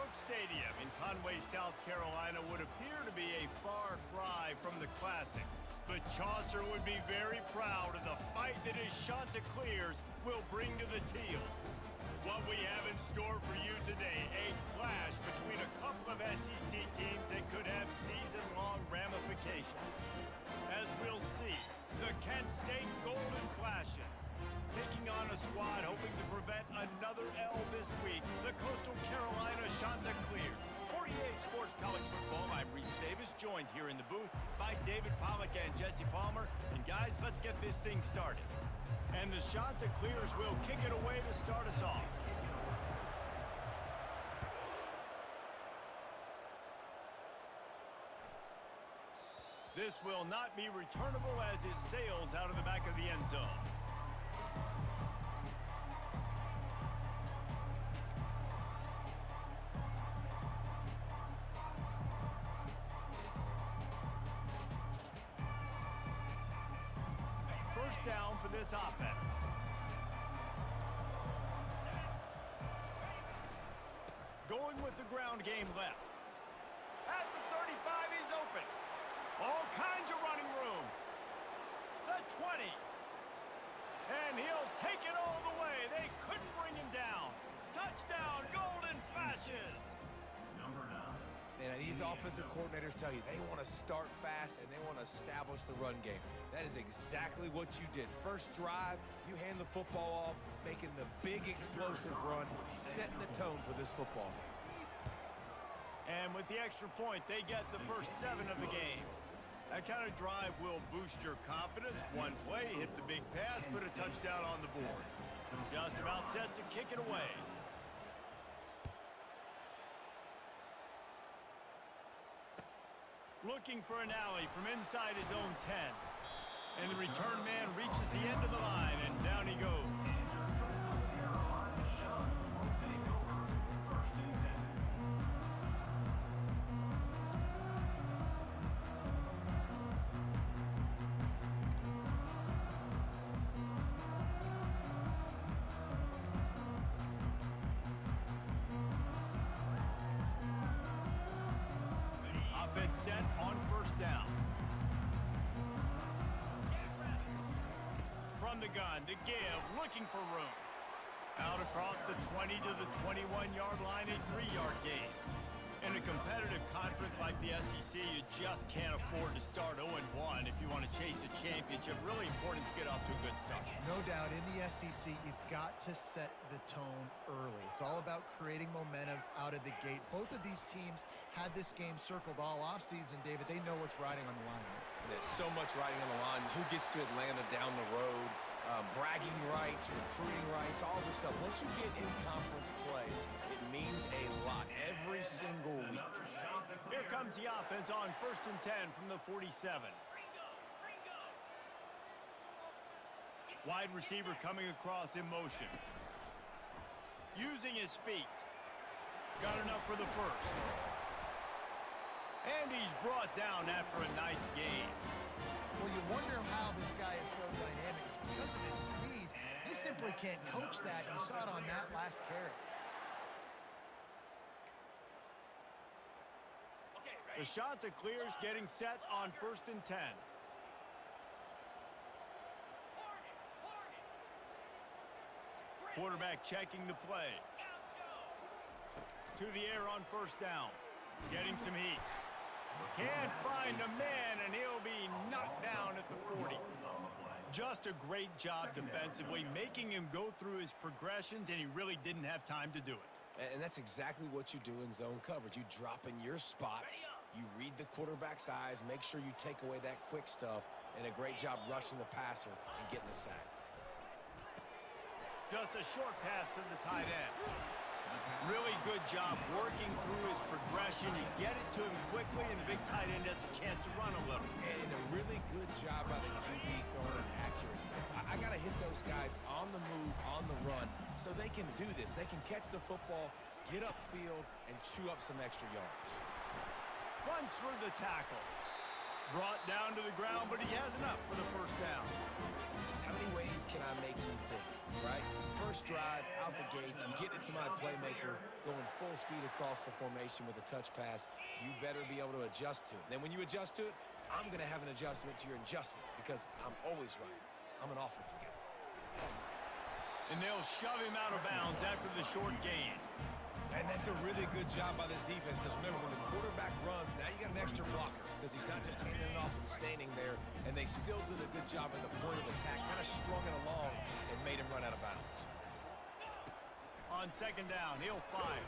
Brooks Stadium in Conway, South Carolina would appear to be a far cry from the classics, but Chaucer would be very proud of the fight that his Chanticleers will bring to the teal. What we have in store for you today, a clash between a couple of SEC teams that could have season-long ramifications. As we'll see, the Kent State Golden Flashes taking on a squad hoping to prevent another L this week, the Coastal Carolina Chanticleers. For EA Sports College Football, I'm Reese Davis, joined here in the booth by David Pollack and Jesse Palmer. And guys, let's get this thing started. And the Chanticleers will kick it away to start us off. This will not be returnable as it sails out of the back of the end zone. First down for this offense. Going with the ground game left. At the 35, he's open. All kinds of running room. The 20. And he'll take it all the way. They couldn't bring him down. Touchdown, Golden Flashes. Number 9. And these offensive coordinators tell you they want to start fast and they want to establish the run game. That is exactly what you did. First drive, you hand the football off, making the big explosive run, setting the tone for this football game. And with the extra point, they get the first 7 of the game. That kind of drive will boost your confidence. One play, hit the big pass, put a touchdown on the board. Just about set to kick it away. Looking for an alley from inside his own 10. And the return man reaches the end of the line, and down he goes. Set on first down. From the gun to give, looking for room. Out across the 20 to the 21-yard line, a 3-yard gain. In a competitive conference like the SEC, you just can't afford to start 0-1 if you want to chase a championship. Really important to get off to a good start. No doubt, in the SEC, you've got to set the tone early. It's all about creating momentum out of the gate. Both of these teams had this game circled all offseason, David. They know what's riding on the line here. There's so much riding on the line. Who gets to Atlanta down the road? Bragging rights, recruiting rights, all this stuff. Once you get in conference play, it means a lot every single week. Here comes the offense on 1st and 10 from the 47. Wide receiver coming across in motion. Using his feet. Got enough for the first. And he's brought down after a nice gain. Well, you wonder how this guy is so dynamic. It's because of his speed. You simply can't coach that. You saw it on that last carry. The Chanticleers getting set on 1st and 10. Quarterback checking the play. To the air on first down. Getting some heat. Can't find a man, and he'll be knocked down at the 40. Just a great job defensively, making him go through his progressions, and he really didn't have time to do it. And that's exactly what you do in zone coverage. You drop in your spots, you read the quarterback's eyes, make sure you take away that quick stuff, and a great job rushing the passer and getting the sack. Just a short pass to the tight end. Really good job working through his progression. You get it to him quickly, and the big tight end has a chance to run a little. And a really good job by the QB throwing it accurately. I got to hit those guys on the move, on the run, so they can do this. They can catch the football, get upfield, and chew up some extra yards. Runs through the tackle. Brought down to the ground, but he has enough for the first down. How many ways can I make you think, right? First drive, out the gates, getting it to my playmaker, going full speed across the formation with a touch pass. You better be able to adjust to it. Then when you adjust to it, I'm going to have an adjustment to your adjustment because I'm always right. I'm an offensive guy. And they'll shove him out of bounds after the short gain. And that's a really good job by this defense because remember, when the quarterback runs, now you got an extra blocker because he's not just handing it off and standing there, and they still did a good job at the point of attack, kind of strung it along and made him run out of bounds. On second down, he'll fire.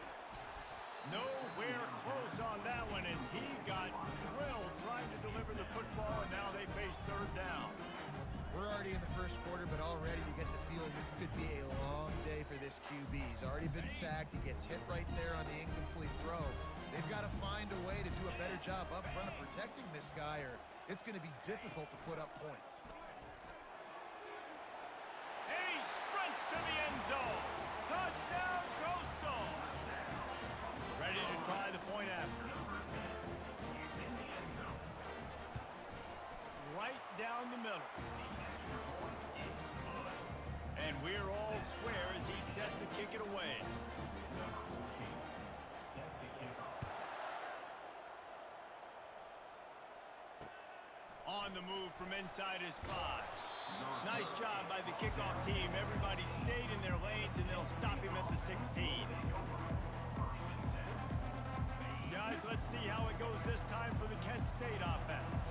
Nowhere close on that one as he got drilled trying to deliver the football, and now they face third down. We're already in the first quarter, but already you get the feeling this could be a long day for this QB. He's already been sacked. He gets hit right there on the incomplete throw. They've got to find a way to do a better job up front of protecting this guy, or it's going to be difficult to put up points. And he sprints to the end zone. Touchdown, Coastal. Ready to try the point after. Right down the middle. And we're all square as he's set to kick it away. On the move from inside his 5. Nice job by the kickoff team. Everybody stayed in their lanes, and they'll stop him at the 16. Guys, let's see how it goes this time for the Kent State offense.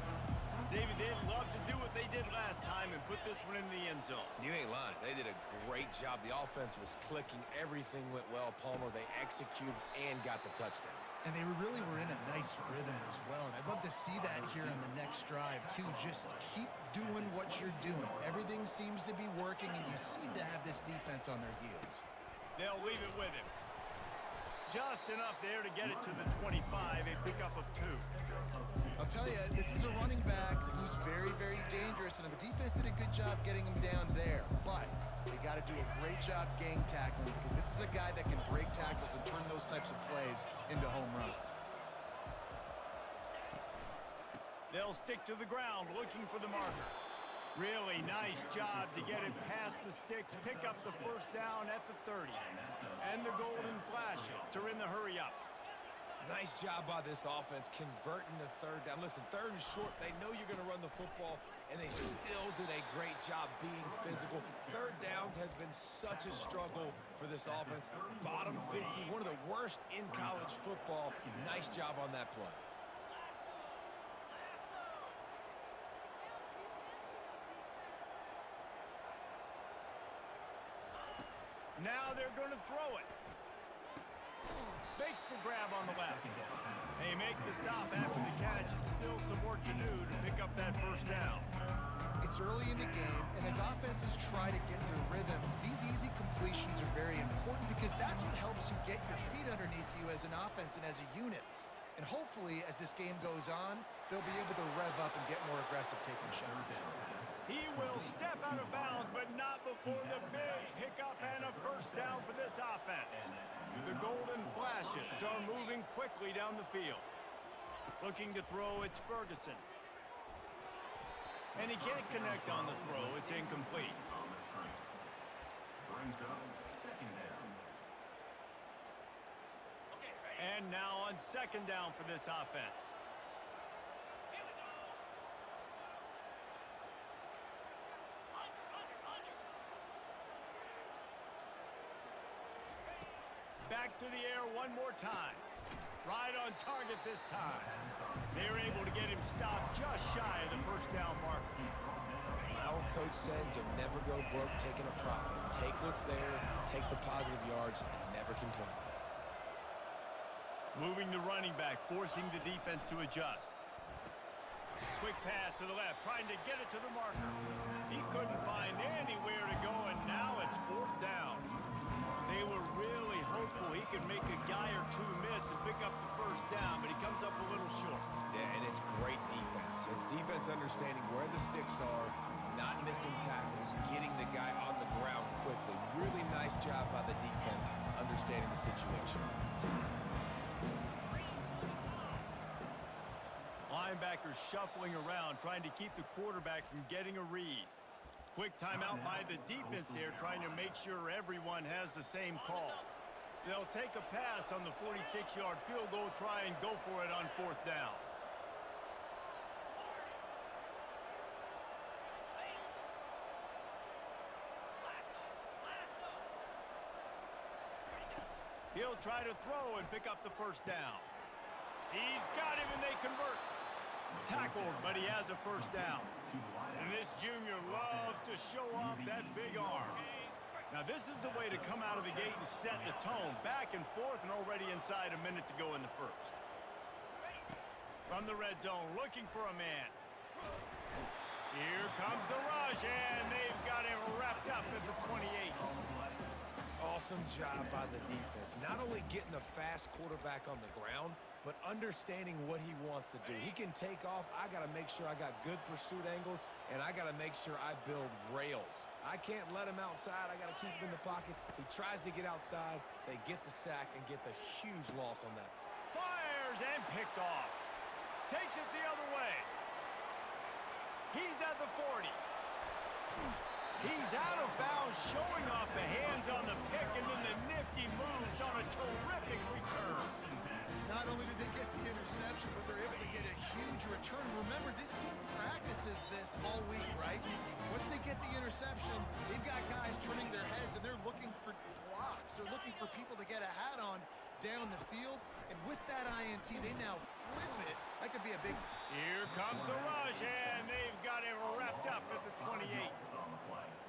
David, they'd love to do what they did last time and put this one in the end zone. You ain't lying. They did a great job. The offense was clicking. Everything went well, Palmer. They executed and got the touchdown. And they really were in a nice rhythm as well. And I'd love to see that here on the next drive, too. Just keep doing what you're doing. Everything seems to be working, and you seem to have this defense on their heels. They'll leave it with him. Just enough there to get it to the 25, a pickup of 2. I'll tell you, this is a running back who's very, very dangerous, and the defense did a good job getting him down there. But they got to do a great job gang tackling because this is a guy that can break tackles and turn those types of plays into home runs. They'll stick to the ground looking for the marker. Really nice job to get it past the sticks, pick up the first down at the 30. And the Golden Flashes are in the hurry up. Nice job by this offense converting the third down. Listen, third and short, they know you're going to run the football, and they still did a great job being physical. Third downs has been such a struggle for this offense. Bottom 50, one of the worst in college football. Nice job on that play. Now they're going to throw it. Makes the grab on the left. They make the stop after the catch. It's still some work to do to pick up that first down. It's early in the game, and as offenses try to get their rhythm, these easy completions are very important because that's what helps you get your feet underneath you as an offense and as a unit. And hopefully, as this game goes on, they'll be able to rev up and get more aggressive taking shots. He will step out of bounds, but not before the big pickup and a first down for this offense. The Golden Flashes are moving quickly down the field. Looking to throw, it's Ferguson. And he can't connect on the throw. It's incomplete. And now on second down for this offense. Back to the air one more time. Right on target this time. They're able to get him stopped just shy of the first down mark. Our coach said you'll never go broke taking a profit. Take what's there, take the positive yards, and never complain. Moving the running back, forcing the defense to adjust. Quick pass to the left, trying to get it to the marker. He couldn't find anywhere to go, and now it's fourth down. They were really hopeful he could make a guy or two miss and pick up the first down, but he comes up a little short. Yeah, and it's great defense. It's defense understanding where the sticks are, not missing tackles, getting the guy on the ground quickly. Really nice job by the defense understanding the situation. Linebackers shuffling around, trying to keep the quarterback from getting a read. Quick timeout by the defense there, trying to make sure everyone has the same call. They'll take a pass on the 46-yard field goal, try and go for it on 4th down. He'll try to throw and pick up the 1st down. He's got him and they convert. Tackled, but he has a 1st down. And this junior loves to show off that big arm. Now this is the way to come out of the gate and set the tone. Back and forth and already inside a minute to go in the 1st. From the red zone, looking for a man. Here comes the rush, and they've got him wrapped up at the 28. Awesome job by the defense. Not only getting a fast quarterback on the ground, but understanding what he wants to do. He can take off. I got to make sure I got good pursuit angles, and I got to make sure I build rails. I can't let him outside. I got to keep him in the pocket. He tries to get outside. They get the sack and get the huge loss on that. Fires and picked off. Takes it the other way. He's at the 40. He's out of bounds, showing off the hands on the pick, and then the nifty moves on a terrific return. Not only did they get the interception, but they're able to get a huge return. Remember, this team practices this all week, right? Once they get the interception, they've got guys turning their heads, and they're looking for blocks. They're looking for people to get a hat on down the field. And with that INT, they now flip it. That could be a big... Here comes the rush, and they've got him wrapped up at the 28.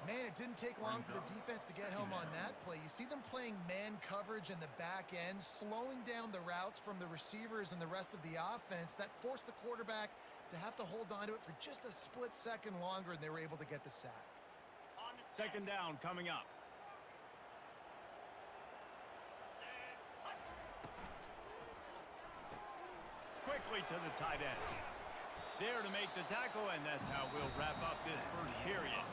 Man, it didn't take long for the defense to get home on that play. You see them playing man coverage in the back end, slowing down the routes from the receivers and the rest of the offense. That forced the quarterback to have to hold on to it for just a split second longer, and they were able to get the sack. 2nd down coming up. Quickly to the tight end. There to make the tackle, and that's how we'll wrap up this 1st period.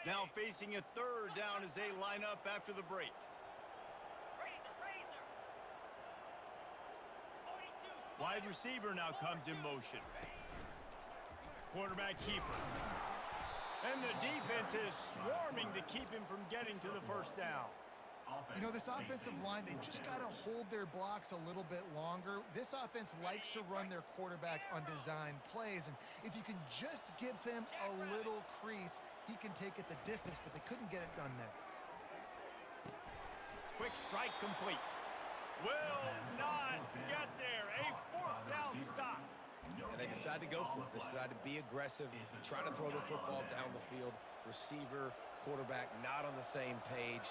Now facing a 3rd down as they line up after the break. Wide receiver now comes in motion. Quarterback keeper. And the defense is swarming to keep him from getting to the 1st down. You know, this offensive line, they just got to hold their blocks a little bit longer. This offense likes to run their quarterback on design plays, and if you can just give him a little crease, he can take it the distance, but they couldn't get it done there. Quick strike complete. Will not get there. A 4th down stop. And they decide to go for it. They decide to be aggressive, try to throw the football down the field. Receiver, quarterback not on the same page.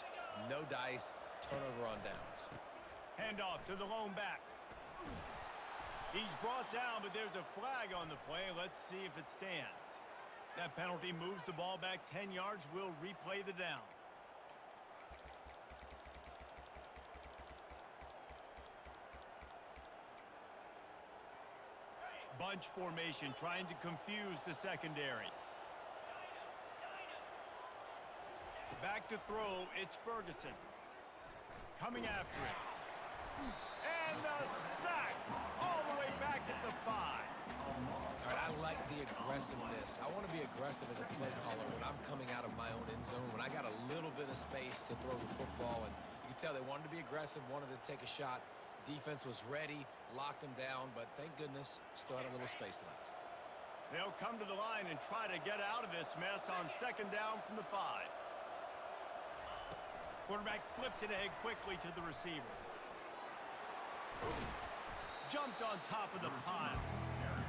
No dice, turnover on downs. Handoff to the lone back. He's brought down, but there's a flag on the play. Let's see if it stands. That penalty moves the ball back 10 yards. We'll replay the down. Bunch formation, trying to confuse the secondary. Back to throw, it's Ferguson. Coming after it. And the sack all the way back at the 5. All right, I like the aggressiveness. I want to be aggressive as a play caller when I'm coming out of my own end zone, when I got a little bit of space to throw the football. And you can tell they wanted to be aggressive, wanted to take a shot. Defense was ready, locked them down, but thank goodness, still had a little space left. They'll come to the line and try to get out of this mess on 2nd down from the 5. Quarterback flips it ahead quickly to the receiver. Jumped on top of the pile.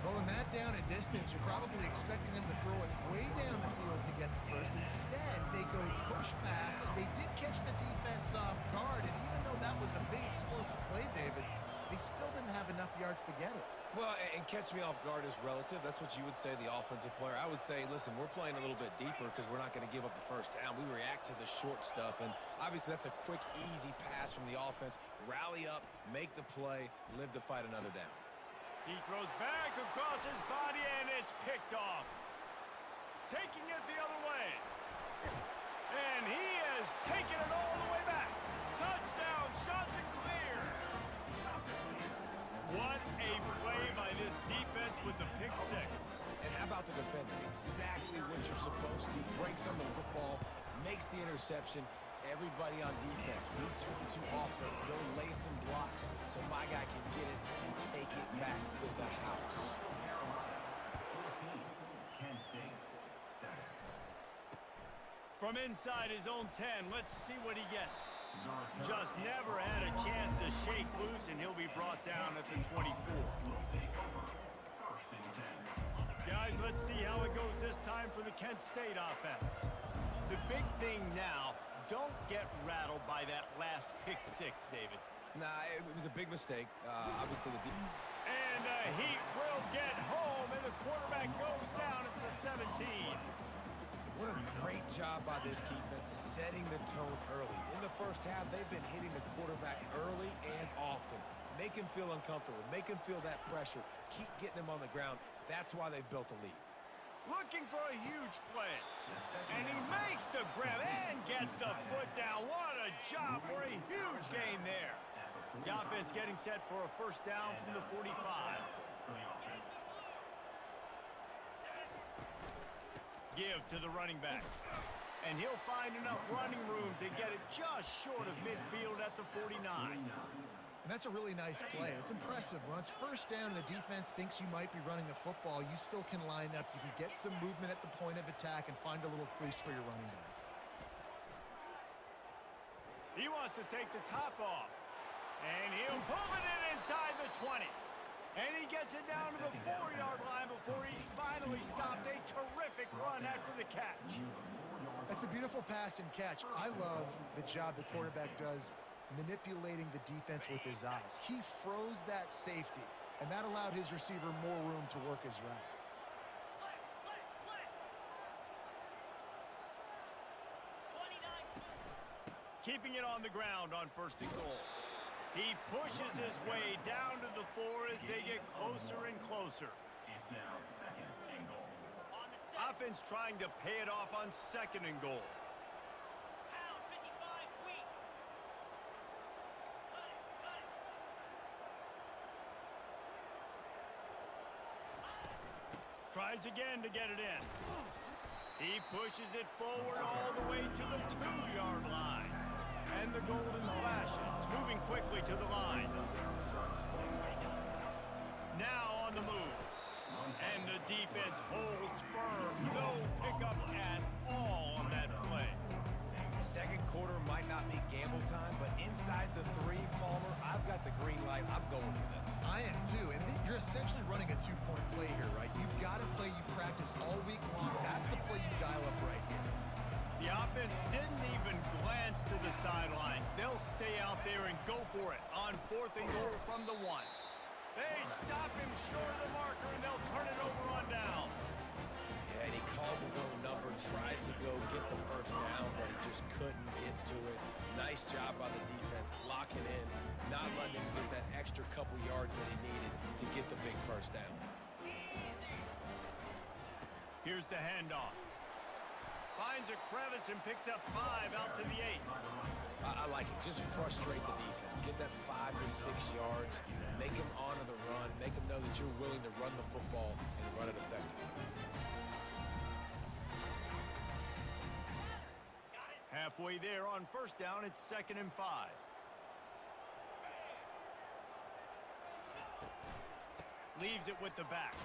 Well, in that down and distance, you're probably expecting them to throw it way down the field to get the first. Instead, they go push pass, and they did catch the defense off guard. And even though that was a big explosive play, David, they still didn't have enough yards to get it. Well, and catch me off guard is relative. That's what you would say, the offensive player. I would say, listen, we're playing a little bit deeper because we're not going to give up the 1st down. We react to the short stuff, and obviously that's a quick, easy pass from the offense. Rally up, make the play, live to fight another down. He throws back across his body, and it's picked off. Taking it the other way. And he has taken it all the way back. Touchdown, Chanticleer. What a play by this defense with the pick six. And how about the defender? Exactly what you're supposed to. Breaks on the football, makes the interception. Everybody on defense, we turn to offense. Go lay some blocks so my guy can get it and take it back to the house. From inside his own 10, let's see what he gets. Just never had a chance to shake loose, and he'll be brought down at the 24. Guys, let's see how it goes this time for the Kent State offense. The big thing now, don't get rattled by that last pick six, David. Nah, it was a big mistake. Obviously, the defense. And he will get home, and the quarterback goes down at the 17. What a great job by this defense setting the tone early. In the first half, they've been hitting the quarterback early and often. Make him feel uncomfortable. Make him feel that pressure. Keep getting him on the ground. That's why they've built a lead. Looking for a huge play. And he makes the grab and gets the foot down. What a job for a huge gain there. The offense getting set for a first down from the 45. Give to the running back. And he'll find enough running room to get it just short of midfield at the 49. And that's a really nice play. It's impressive. When it's first down and the defense thinks you might be running the football, you still can line up. You can get some movement at the point of attack and find a little crease for your running back. He wants to take the top off. And he'll pull it in inside the 20. And he gets it down to the 4-yard line before he's finally stopped. A terrific run after the catch. That's a beautiful pass and catch. I love the job the quarterback does manipulating the defense with his eyes. He froze that safety, and that allowed his receiver more room to work his route. Keeping it on the ground on first and goal. He pushes his way down to the 4 as they get closer and closer. It's now second and goal. Offense trying to pay it off on second and goal. Tries again to get it in. He pushes it forward all the way to the 2-yard line. And the golden flashes, moving quickly to the line. Now on the move. And the defense holds firm. No pickup at all on that play. Second quarter might not be gamble time, but inside the 3, Palmer, I've got the green light. I'm going for this. I am too, and you're essentially running a 2-point play here, right? You've got a play you practiced all week long. That's the play you dial up right here. The offense didn't even glance to the sidelines. They'll stay out there and go for it on 4th and goal from the 1. They stop him short of the marker, and they'll turn it over on down. Yeah, and he calls his own number, tries to go get the first down, but he just couldn't get to it. Nice job by the defense, locking in, not letting him get that extra couple yards that he needed to get the big first down. Here's the handoff. Finds a crevice and picks up 5 out to the 8. I like it. Just frustrate the defense. Get that 5 to 6 yards. Make them honor the run. Make them know that you're willing to run the football and run it effectively. Halfway there on first down, it's 2nd and 5. Leaves it with the back.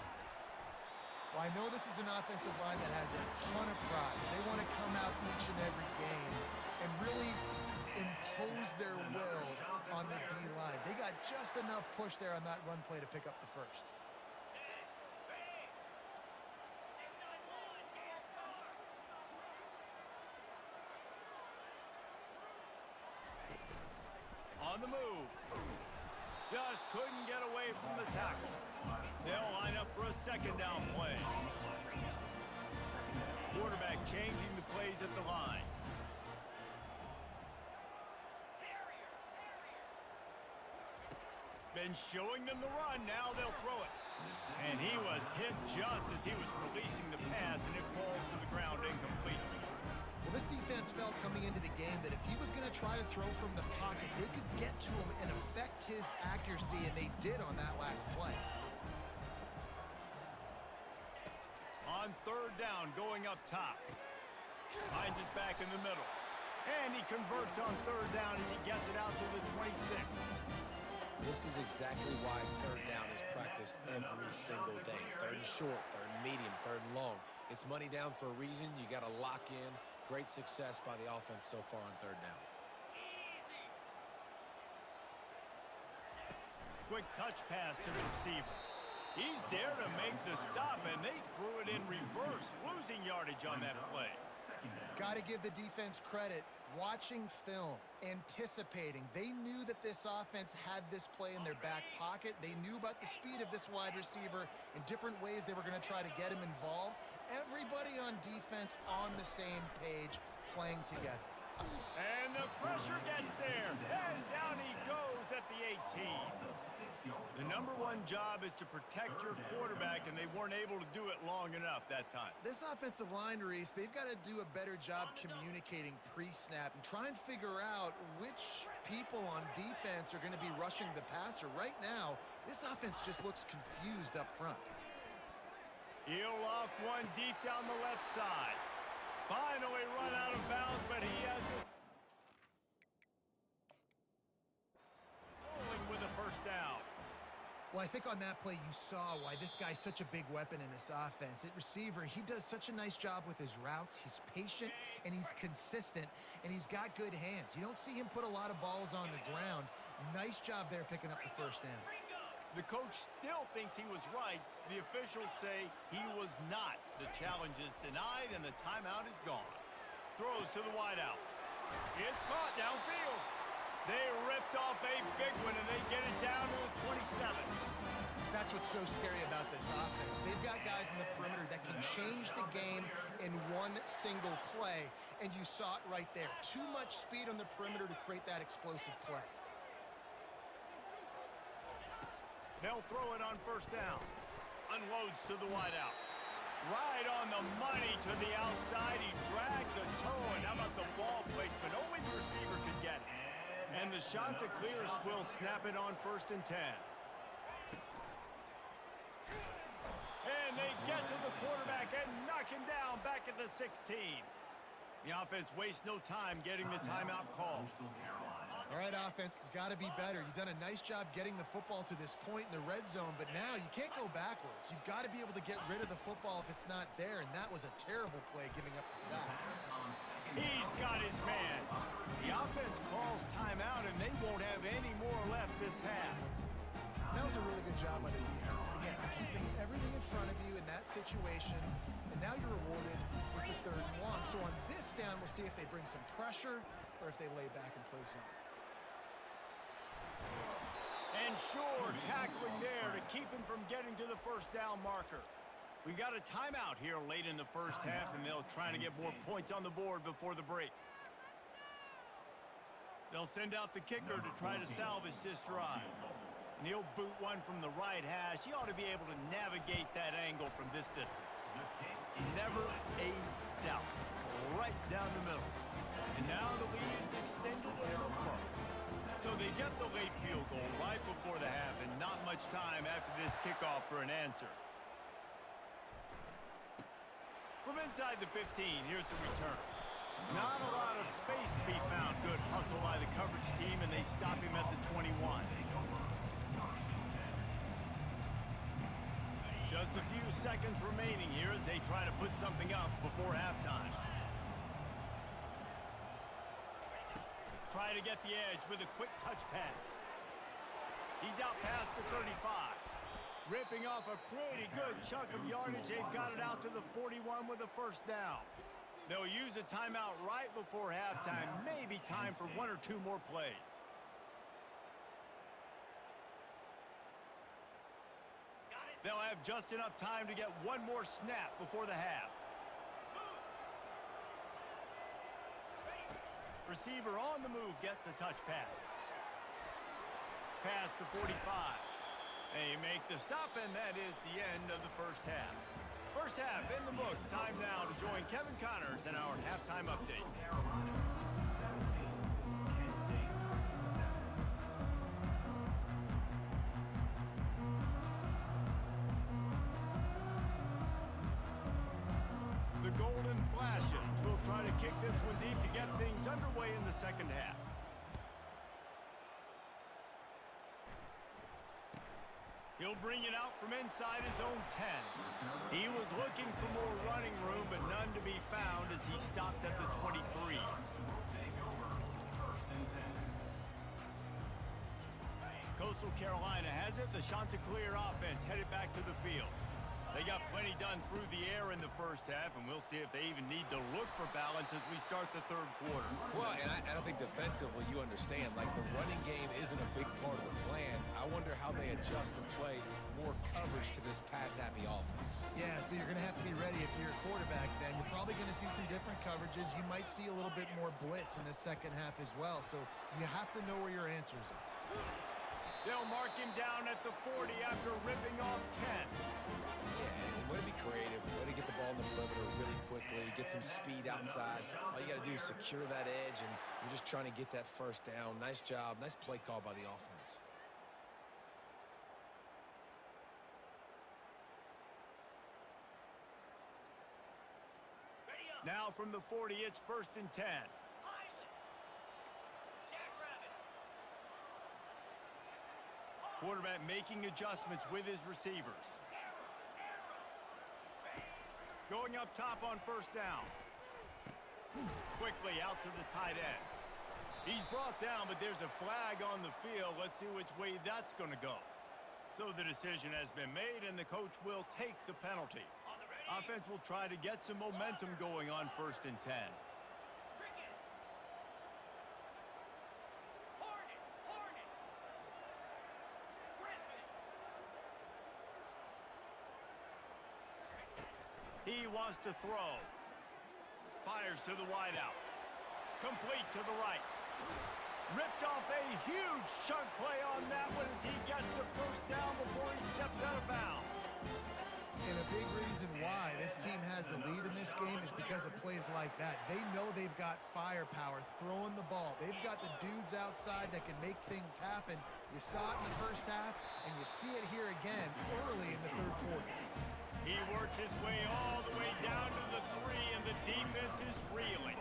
Well, I know this is an offensive line that has a ton of pride. They want to come out each and every game and really impose their will on the D-line. They got just enough push there on that run play to pick up the first. On the move. Just couldn't get away from the tackle. They'll line up for a 2nd down play. Quarterback changing the plays at the line. Been showing them the run, now they'll throw it. And he was hit just as he was releasing the pass, and it falls to the ground incomplete. Well, this defense felt coming into the game that if he was going to try to throw from the pocket, they could get to him and affect his accuracy, and they did on that last play. On third down, going up top. Finds his back in the middle. And he converts on third down as he gets it out to the 26. This is exactly why third down is practiced every single day. Third and short, third and medium, third and long. It's money down for a reason. You got to lock in. Great success by the offense so far on third down. Quick touch pass to the receiver. He's there to make the stop, and they threw it in reverse, losing yardage on that play. Got to give the defense credit. Watching film, anticipating. They knew that this offense had this play in their back pocket. They knew about the speed of this wide receiver in different ways they were going to try to get him involved. Everybody on defense on the same page, playing together. And the pressure gets there, and down he goes at the 18. The number one job is to protect your quarterback, and they weren't able to do it long enough that time. This offensive line, Reese, they've got to do a better job communicating pre-snap and try and figure out which people on defense are going to be rushing the passer. Right now, this offense just looks confused up front. He'll loft one deep down the left side. Finally run out of bounds, but he has his... rolling with a first down. Well, I think on that play you saw why this guy's such a big weapon in this offense. At receiver, he does such a nice job with his routes. He's patient, and he's consistent, and he's got good hands. You don't see him put a lot of balls on the ground. Nice job there picking up the first down. The coach still thinks he was right. The officials say he was not. The challenge is denied, and the timeout is gone. Throws to the wideout. It's caught downfield. They ripped off a big one, and they get it down to the 27. That's what's so scary about this offense. They've got guys in the perimeter that can change the game in one single play, and you saw it right there. Too much speed on the perimeter to create that explosive play. They'll throw it on first down. Unloads to the wideout. Right on the money to the outside. He dragged the toe, and how about the ball placement? Only the receiver could get it. And the shot to clear will snap it on first and 10. And they get to the quarterback and knock him down back at the 16. The offense wastes no time getting the timeout called. All right, offense has got to be better. You've done a nice job getting the football to this point in the red zone, but now you can't go backwards. You've got to be able to get rid of the football if it's not there, and that was a terrible play giving up the sack. He's got his man. The offense calls timeout, and they won't have any more left this half. That was a really good job by the defense. Again, keeping everything in front of you in that situation, and now you're rewarded with the third and long. So on this down, we'll see if they bring some pressure or if they lay back and play zone. And sure, tackling there to keep him from getting to the first down marker. We got a timeout here late in the first half, and they'll try to get more points on the board before the break. They'll send out the kicker to try to salvage this drive. And he'll boot one from the right hash. He ought to be able to navigate that angle from this distance. Never a doubt. Right down the middle. And now the lead is extended and affirmed. So they get the late field goal right before the half, and not much time after this kickoff for an answer. From inside the 15, here's the return. Not a lot of space to be found. Good hustle by the coverage team, and they stop him at the 21. Just a few seconds remaining here as they try to put something up before halftime. Try to get the edge with a quick touch pass. He's out past the 35. Ripping off a pretty good chunk of yardage. They've got it out to the 41 with a first down. They'll use a timeout right before halftime. Maybe time for one or two more plays. They'll have just enough time to get one more snap before the half. Receiver on the move gets the touch pass. Pass to 45. They make the stop, and that is the end of the first half. First half in the books. Time now to join Kevin Connors in our halftime update. Carolina 17, Kent State 7. The Golden Flashes will try to kick this one deep to get things underway in the second half. He'll bring it out from inside his own 10. He was looking for more running room, but none to be found as he stopped at the 23. Take over, 1st and 10. Coastal Carolina has it. The Chanticleer offense headed back to the field. They got plenty done through the air in the first half, and we'll see if they even need to look for balance as we start the third quarter. Well, and I think defensively, you understand, like the running game isn't a big part of the plan. I wonder how they adjust and play more coverage to this pass-happy offense. Yeah, so you're going to have to be ready if you're a quarterback then. You're probably going to see some different coverages. You might see a little bit more blitz in the second half as well. So you have to know where your answers are. They'll mark him down at the 40 after ripping off 10. Yeah, way to be creative, way to get the ball in the perimeter really quickly, get some speed outside. All you got to do is secure that edge, and you're just trying to get that first down. Nice job, nice play call by the offense. Now from the 40, it's 1st and 10. Quarterback making adjustments with his receivers. Going up top on 1st down. Quickly out to the tight end. He's brought down, but there's a flag on the field. Let's see which way that's going to go. So the decision has been made, and the coach will take the penalty. Offense will try to get some momentum going on 1st and 10. He wants to throw. Fires to the wideout. Complete to the right. Ripped off a huge chunk play on that one as he gets the 1st down before he steps out of bounds. And a big reason why this team has the lead in this game is because of plays like that. They know they've got firepower throwing the ball. They've got the dudes outside that can make things happen. You saw it in the first half, and you see it here again early in the third quarter. He works his way all the way down to the 3, and the defense is reeling.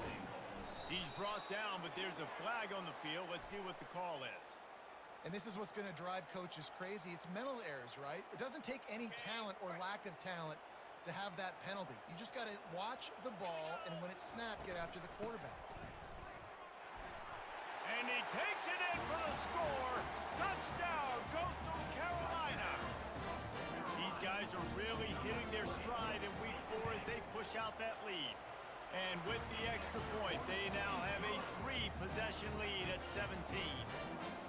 He's brought down, but there's a flag on the field. Let's see what the call is. And this is what's going to drive coaches crazy. It's mental errors, right? It doesn't take any talent or lack of talent to have that penalty. You just got to watch the ball, and when it's snapped, get after the quarterback. And he takes it in for the score. Touchdown, Coastal Carolina. These guys are really hitting their stride in week 4 as they push out that lead. And with the extra point, they now have a 3-possession lead at 17.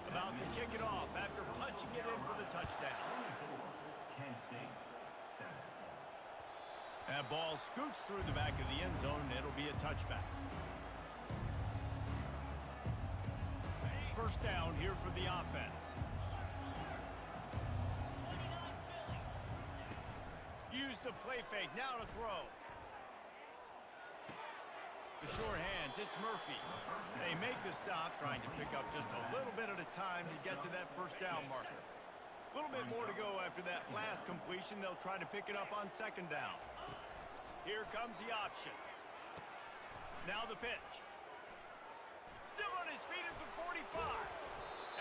About to kick it off after punching it in for the touchdown. Kent State 7. That ball scoots through the back of the end zone, and it'll be a touchback. 1st down here for the offense. Use the play fake, now to throw. The short hands, it's Murphy. They make the stop, trying to pick up just a little bit at a time to get to that 1st down marker. A little bit more to go after that last completion. They'll try to pick it up on 2nd down. Here comes the option. Now the pitch. Still on his feet at the 45.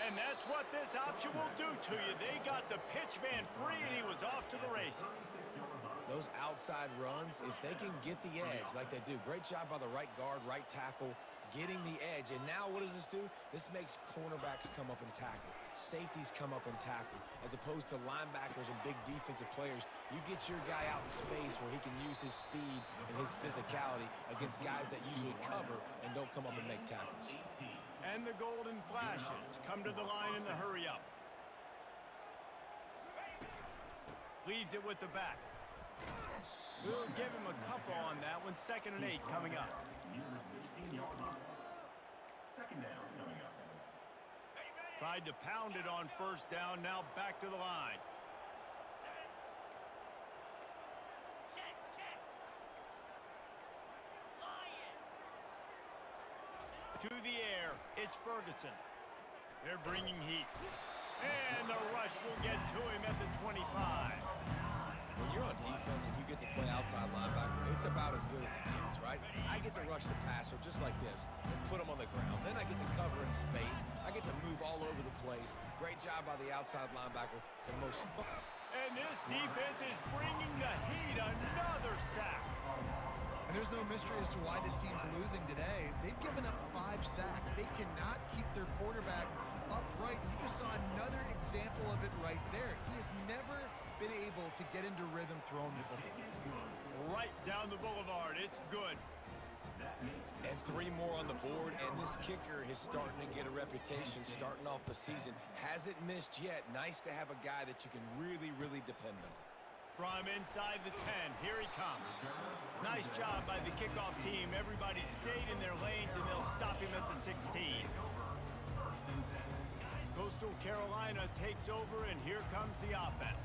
And that's what this option will do to you. They got the pitch man free, and he was off to the races. Those outside runs, if they can get the edge like they do, great job by the right guard, right tackle, getting the edge. And now what does this do? This makes cornerbacks come up and tackle. Safeties come up and tackle. As opposed to linebackers and big defensive players, you get your guy out in space where he can use his speed and his physicality against guys that usually cover and don't come up and make tackles. And the Golden Flashes come to the line in the hurry up. Leaves it with the back. We'll give him a couple on that one. 2nd and 8 coming up. Near the 16-yard line. 2nd down coming up. Tried to pound it on 1st down. Now back to the line. To the air, it's Ferguson. They're bringing heat. And the rush will get to him at the 25. When you're on defense and you get to play outside linebacker, it's about as good as it gets, right? I get to rush the passer just like this and put him on the ground. Then I get to cover in space. I get to move all over the place. Great job by the outside linebacker. The most fun. And this defense is bringing the heat. Another sack. And there's no mystery as to why this team's losing today. They've given up 5 sacks. They cannot keep their quarterback upright. You just saw another example of it right there. He has never been able to get into rhythm throwing the football. Right down the boulevard. It's good. And 3 more on the board, and this kicker is starting to get a reputation starting off the season. Hasn't missed yet. Nice to have a guy that you can really, really depend on. From inside the 10, here he comes. Nice job by the kickoff team. Everybody stayed in their lanes, and they'll stop him at the 16. Coastal Carolina takes over, and here comes the offense.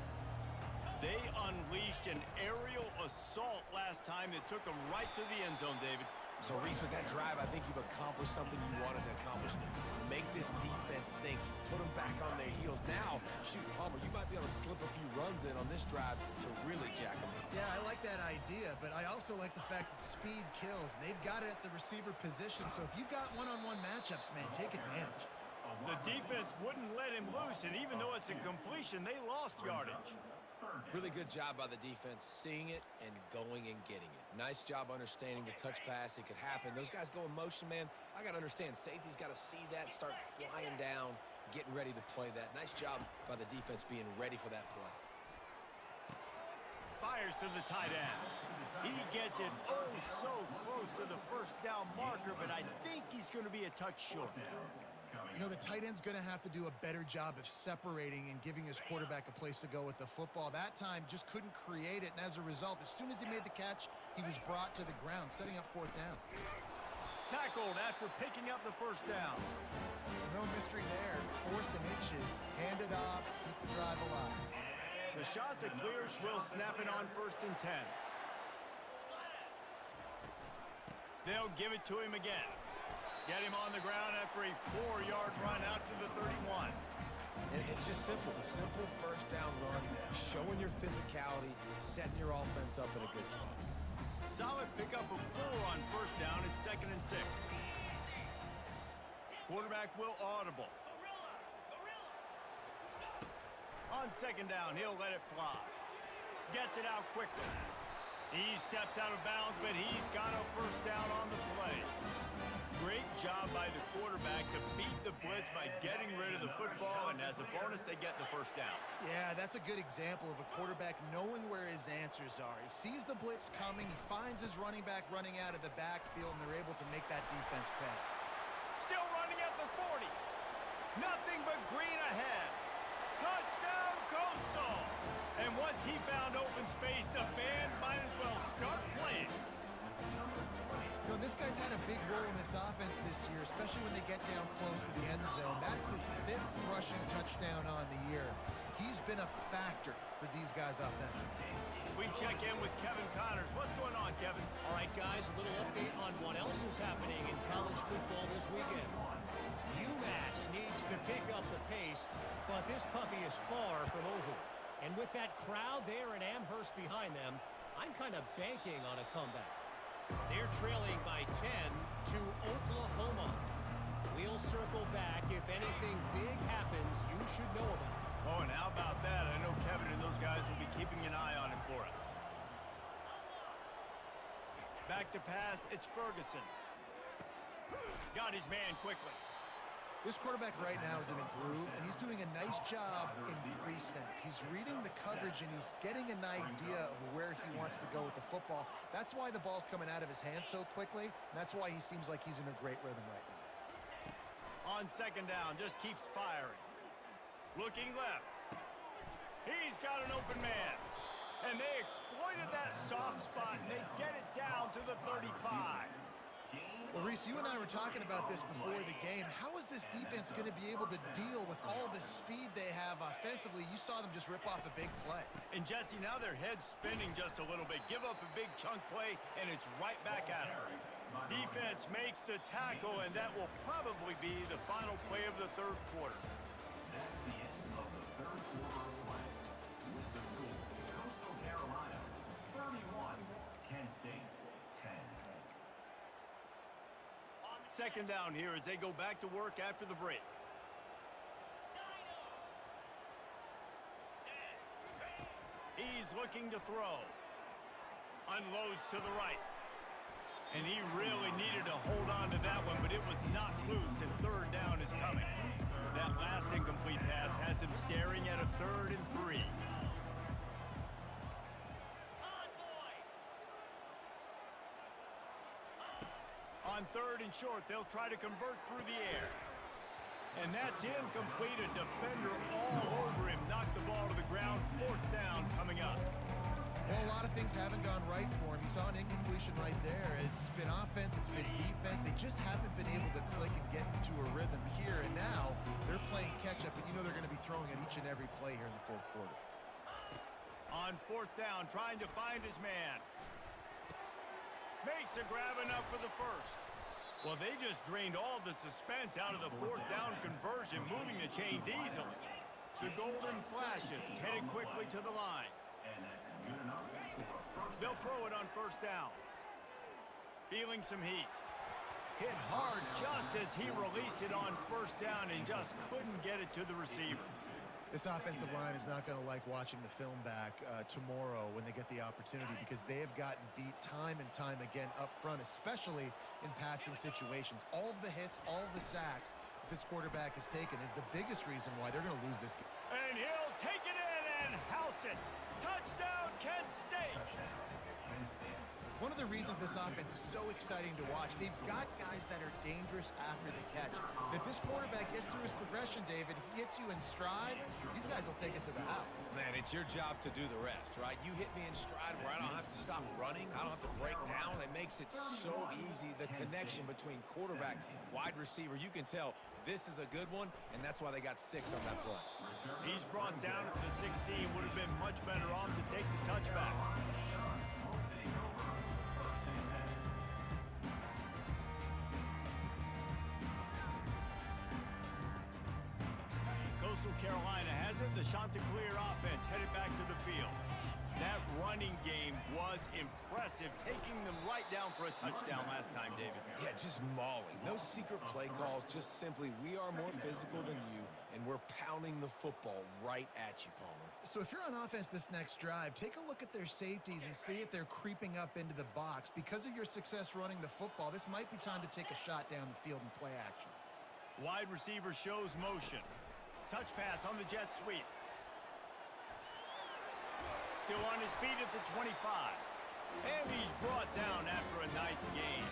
They unleashed an aerial assault last time that took them right to the end zone, David. So, Reese, with that drive, I think you've accomplished something you wanted to accomplish. Make this defense think. You put them back on their heels. Now, shoot, Palmer, you might be able to slip a few runs in on this drive to really jack them up. Yeah, I like that idea, but I also like the fact that speed kills. They've got it at the receiver position, so if you've got one-on-one matchups, man, take advantage. The defense wouldn't let him loose, and even though it's a completion, they lost yardage. Really good job by the defense, seeing it and going and getting it. Nice job understanding the touch pass. It could happen. Those guys go in motion, man. I got to understand, safety's got to see that, start flying down, getting ready to play that. Nice job by the defense being ready for that play. Fires to the tight end. He gets it oh so close to the first down marker, but I think he's going to be a touch short. You know, the tight end's going to have to do a better job of separating and giving his quarterback a place to go with the football. That time just couldn't create it, and as a result, as soon as he made the catch, he was brought to the ground, setting up 4th down. Tackled after picking up the first down. No mystery there. 4th and inches. Hand it off. Keep the drive alive. The shot that clears will snap it on 1st and 10. They'll give it to him again. Get him on the ground after a 4-yard run out to the 31. And it's just simple. Simple first down run, showing your physicality, setting your offense up in a good spot. Solid pickup of 4 on 1st down. It's 2nd and 6. Quarterback will audible. On 2nd down, he'll let it fly. Gets it out quickly. He steps out of bounds, but he's got a 1st down on the play. Great job by the quarterback to beat the blitz by getting rid of the football, and as a bonus, they get the 1st down. Yeah, that's a good example of a quarterback knowing where his answers are. He sees the blitz coming, he finds his running back running out of the backfield, and they're able to make that defense pay. Still running at the 40. Nothing but green ahead. Touchdown, Coastal! And once he found open space, the band might as well start playing. You know, this guy's had a big role in this offense this year, especially when they get down close to the end zone. That's his 5th rushing touchdown on the year. He's been a factor for these guys offensively. We check in with Kevin Connors. What's going on, Kevin? All right, guys, a little update on what else is happening in college football this weekend. UMass needs to pick up the pace, but this puppy is far from over. And with that crowd there in Amherst behind them, I'm kind of banking on a comeback. They're trailing by 10 to Oklahoma. We'll circle back. If anything big happens, you should know about it. Oh, and how about that? I know Kevin and those guys will be keeping an eye on it for us. Back to pass, it's Ferguson. Got his man quickly. This quarterback right now is in a groove, and he's doing a nice job in pre-snap. He's reading the coverage, and he's getting an idea of where he wants to go with the football. That's why the ball's coming out of his hands so quickly, and that's why he seems like he's in a great rhythm right now. On 2nd down, just keeps firing. Looking left. He's got an open man. And they exploited that soft spot, and they get it down to the 35. Well, Reese, you and I were talking about this before the game. How is this defense going to be able to deal with all the speed they have offensively? You saw them just rip off a big play. And, Jesse, now their head's spinning just a little bit. Give up a big chunk play, and it's right back at them. Defense makes the tackle, and that will probably be the final play of the third quarter. That's the end of the third quarter of play. With the score, Coastal Carolina 31, Kent State 10. Second down here as they go back to work after the break. He's looking to throw. Unloads to the right. And he really needed to hold on to that one, but it was knocked loose, and third down is coming. That last incomplete pass has him staring at a 3rd and 3. On 3rd and short, they'll try to convert through the air. And that's incomplete. A defender all over him. Knocked the ball to the ground. 4th down coming up. Well, a lot of things haven't gone right for him. You saw an incompletion right there. It's been offense, it's been defense. They just haven't been able to click and get into a rhythm here. And now they're playing catch-up, and you know they're going to be throwing at each and every play here in the 4th quarter. On 4th down, trying to find his man. Makes a grab enough for the first. Well, they just drained all the suspense out of the 4th down conversion, moving the chains easily. The golden flashes, headed quickly to the line. And that's good enough for a first. They'll throw it on 1st down. Feeling some heat. Hit hard just as he released it on 1st down and just couldn't get it to the receiver. This offensive line is not going to like watching the film back tomorrow when they get the opportunity, because they have gotten beat time and time again up front, especially in passing situations. All of the hits, all of the sacks that this quarterback has taken is the biggest reason why they're going to lose this game. And he'll take it in and house it. Touchdown, Kent State. Kent State. One of the reasons this offense is so exciting to watch, they've got guys that are dangerous after the catch. If this quarterback gets through his progression, David, he hits you in stride, these guys will take it to the house. Man, it's your job to do the rest, right? You hit me in stride where I don't have to stop running. I don't have to break down. It makes it so easy. The connection between quarterback, wide receiver, you can tell this is a good one, and that's why they got 6 on that play. He's brought down at the 16. Would have been much better off to take the touchback. Coastal Carolina has it. The Chanticleer offense headed back to the field. That running game was impressive, taking them right down for a touchdown last time, David. Yeah, just mauling. No secret play calls, just simply we are more physical than you, and we're pounding the football right at you, Palmer. So if you're on offense this next drive, take a look at their safeties and see if they're creeping up into the box. Because of your success running the football, this might be time to take a shot down the field and play action. Wide receiver shows motion. Touch pass on the jet sweep. Still on his feet at the 25. And he's brought down after a nice gain.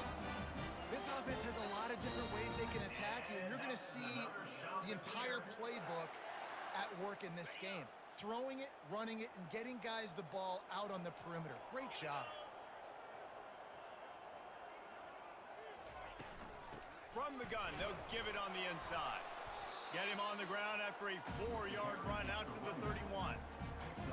This offense has a lot of different ways they can attack you, and you're going to see the entire playbook at work in this game. Throwing it, running it, and getting guys the ball out on the perimeter. Great job. From the gun, they'll give it on the inside. Get him on the ground after a 4-yard run out to the 31.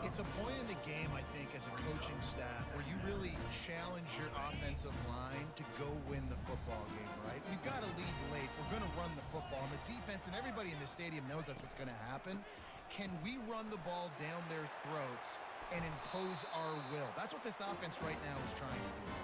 It's a point in the game, I think, as a coaching staff, where you really challenge your offensive line to go win the football game, right? We've got to lead late. We're going to run the football. And the defense and everybody in the stadium knows that's what's going to happen. Can we run the ball down their throats and impose our will? That's what this offense right now is trying to do.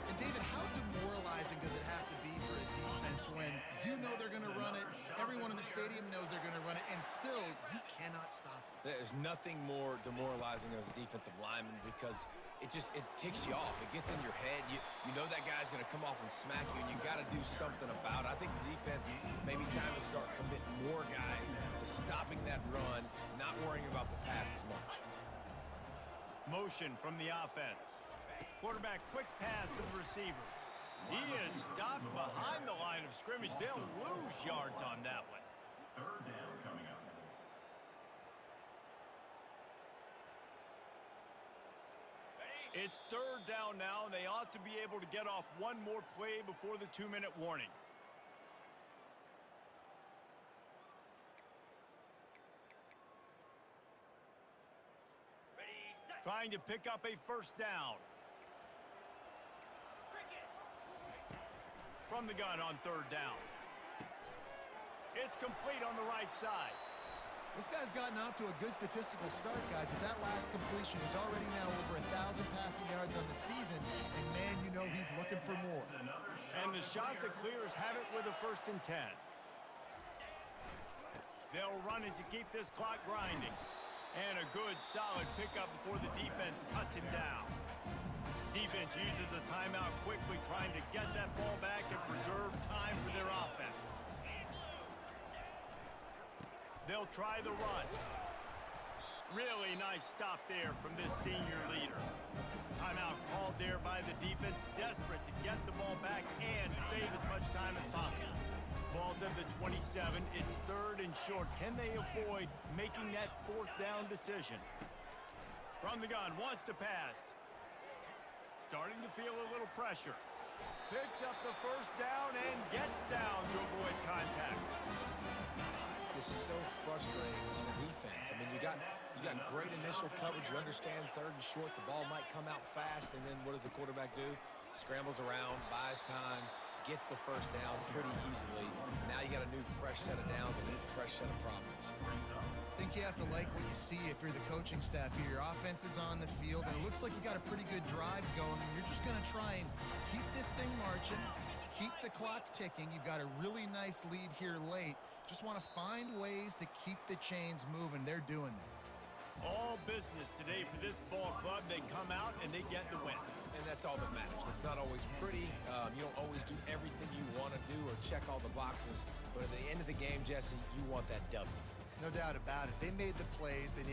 And, David, how demoralizing does it have to be for a defense when you know they're going to run it, everyone in the stadium knows they're going to run it, and still you cannot stop it? There's nothing more demoralizing as a defensive lineman because it ticks you off. It gets in your head. You know that guy's going to come off and smack you, and you got to do something about it. I think the defense may be time to start committing more guys to stopping that run, not worrying about the pass as much. Motion from the offense. Quarterback quick pass to the receiver. He is stopped behind the line of scrimmage. They'll lose yards on that one. Third down coming up. It's third down now, and they ought to be able to get off one more play before the 2-minute warning. Trying to pick up a first down. from the gun on third down. It's complete on the right side. This guy's gotten off to a good statistical start, guys. With that last completion, he's already now over 1,000 passing yards on the season. And, man, you know he's looking for more. And the Shanta clears have it with a 1st and 10. They'll run it to keep this clock grinding. And a good, solid pickup before the defense cuts him down. Defense uses a timeout quickly, trying to get that ball back and preserve time for their offense. They'll try the run. Really nice stop there from this senior leader. Timeout called there by the defense, desperate to get the ball back and save as much time as possible. Ball's at the 27. It's 3rd and short. Can they avoid making that 4th down decision? From the gun, wants to pass. Starting to feel a little pressure. Picks up the 1st down and gets down to avoid contact. It's so frustrating on the defense. I mean, you got great initial coverage. You understand 3rd and short. The ball might come out fast, and then what does the quarterback do? Scrambles around, buys time, gets the 1st down pretty easily. Now you got a new fresh set of downs, a new fresh set of problems. I think you have to like what you see if you're the coaching staff here. Your offense is on the field, and it looks like you got a pretty good drive going. You're just going to try and keep this thing marching, keep the clock ticking. You've got a really nice lead here late. Just want to find ways to keep the chains moving. They're doing that. All business today for this ball club. They come out and they get the win. And that's all that matters. It's not always pretty. You don't always do everything you want to do or check all the boxes. But at the end of the game, Jesse, you want that W. No doubt about it. They made the plays. They